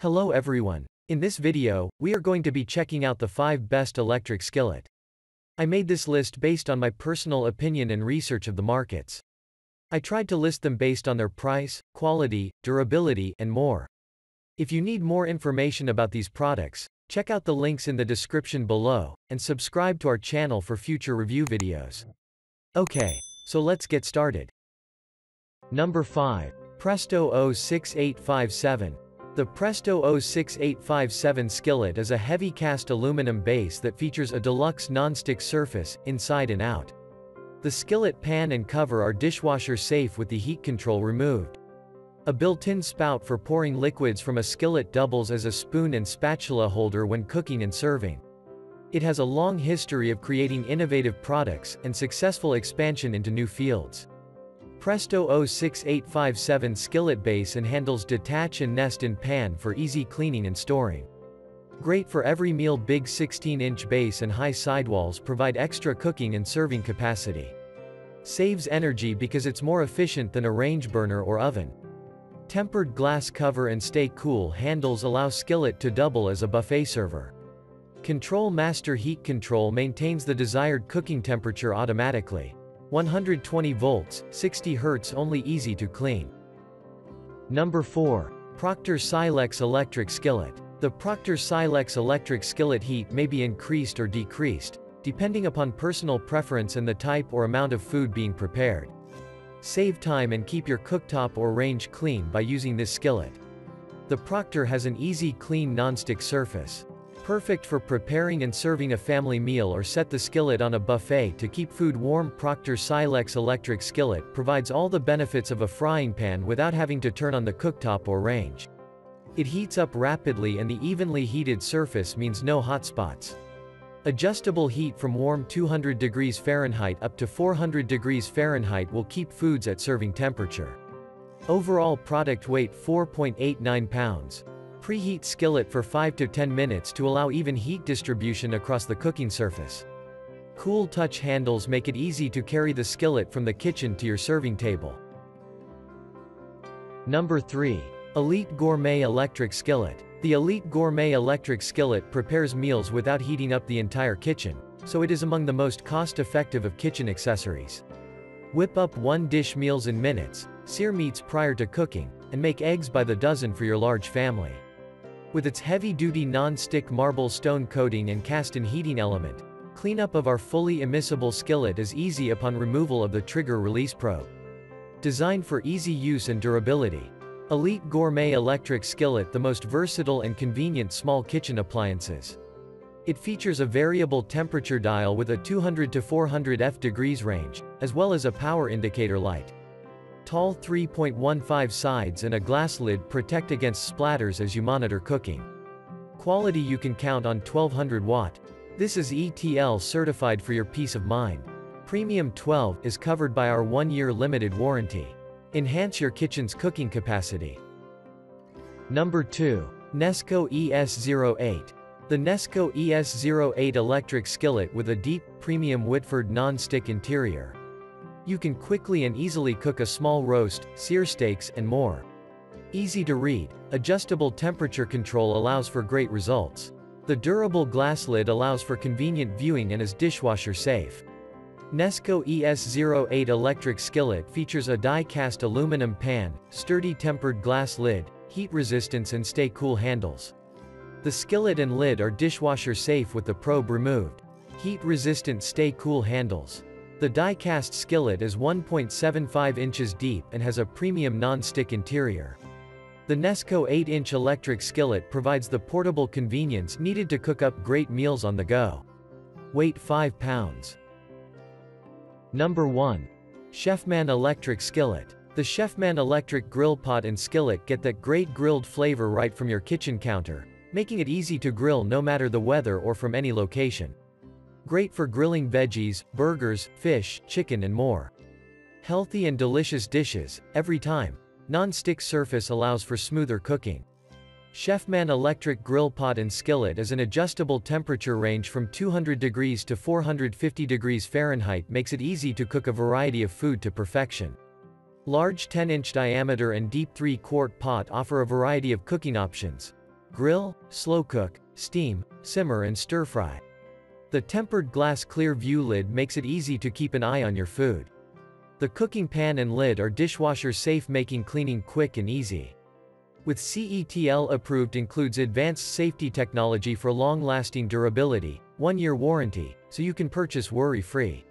Hello everyone. In this video, we are going to be checking out the 5 best electric skillet. I made this list based on my personal opinion and research of the markets. I tried to list them based on their price, quality, durability, and more. If you need more information about these products, check out the links in the description below, and subscribe to our channel for future review videos. Okay, so let's get started. Number 5. Presto O6857. The Presto O6857 skillet is a heavy cast aluminum base that features a deluxe non-stick surface, inside and out. The skillet pan and cover are dishwasher safe with the heat control removed. A built-in spout for pouring liquids from a skillet doubles as a spoon and spatula holder when cooking and serving. It has a long history of creating innovative products and successful expansion into new fields. Presto O6857 skillet base and handles detach and nest in pan for easy cleaning and storing. Great for every meal. Big 16-inch base and high sidewalls provide extra cooking and serving capacity. Saves energy because it's more efficient than a range burner or oven. Tempered glass cover and stay cool handles allow skillet to double as a buffet server. Control master heat control maintains the desired cooking temperature automatically. 120 volts, 60 Hz only, easy to clean. Number 4. Procter Silex electric skillet. The Procter Silex electric skillet heat may be increased or decreased, depending upon personal preference and the type or amount of food being prepared. Save time and keep your cooktop or range clean by using this skillet. The Procter has an easy clean non-stick surface. Perfect for preparing and serving a family meal or set the skillet on a buffet to keep food warm. Procter Silex electric skillet provides all the benefits of a frying pan without having to turn on the cooktop or range. It heats up rapidly and the evenly heated surface means no hot spots. Adjustable heat from warm 200 degrees Fahrenheit up to 400 degrees Fahrenheit will keep foods at serving temperature. Overall product weight 4.89 pounds. Preheat skillet for 5 to 10 minutes to allow even heat distribution across the cooking surface. Cool touch handles make it easy to carry the skillet from the kitchen to your serving table. Number 3. Elite Gourmet electric skillet. The Elite Gourmet electric skillet prepares meals without heating up the entire kitchen, so it is among the most cost-effective of kitchen accessories. Whip up one-dish meals in minutes, sear meats prior to cooking, and make eggs by the dozen for your large family. With its heavy-duty non-stick marble stone coating and cast-in heating element, cleanup of our fully immiscible skillet is easy upon removal of the trigger release probe. Designed for easy use and durability. Elite Gourmet electric skillet, the most versatile and convenient small kitchen appliances. It features a variable temperature dial with a 200 to 400 degrees range, as well as a power indicator light. Tall 3.15 sides and a glass lid protect against splatters as you monitor cooking. Quality you can count on. 1200 watt. This is ETL certified for your peace of mind. Premium 12 is covered by our 1-year limited warranty. Enhance your kitchen's cooking capacity. Number 2. Nesco ES08. The Nesco ES08 electric skillet with a deep, premium Whitford non-stick interior. You can quickly and easily cook a small roast, sear steaks, and more. Easy to read, adjustable temperature control allows for great results. The durable glass lid allows for convenient viewing and is dishwasher safe. Nesco ES08 electric skillet features a die-cast aluminum pan, sturdy tempered glass lid, heat resistance and stay cool handles. The skillet and lid are dishwasher safe with the probe removed. Heat resistant stay cool handles. The die-cast skillet is 1.75 inches deep and has a premium non-stick interior. The Nesco 8-inch electric skillet provides the portable convenience needed to cook up great meals on the go. Weight 5 pounds. Number 1. Chefman electric skillet. The Chefman electric grill pot and skillet get that great grilled flavor right from your kitchen counter, making it easy to grill no matter the weather or from any location. Great for grilling veggies, burgers, fish, chicken and more. Healthy and delicious dishes, every time. Non-stick surface allows for smoother cooking. Chefman electric grill pot and skillet is an adjustable temperature range from 200 degrees to 450 degrees Fahrenheit, makes it easy to cook a variety of food to perfection. Large 10-inch diameter and deep 3-quart pot offer a variety of cooking options. grill, slow cook, steam, simmer and stir fry. The tempered glass clear view lid makes it easy to keep an eye on your food. The cooking pan and lid are dishwasher safe, making cleaning quick and easy. With CETL approved, includes advanced safety technology for long-lasting durability, 1-year warranty, so you can purchase worry-free.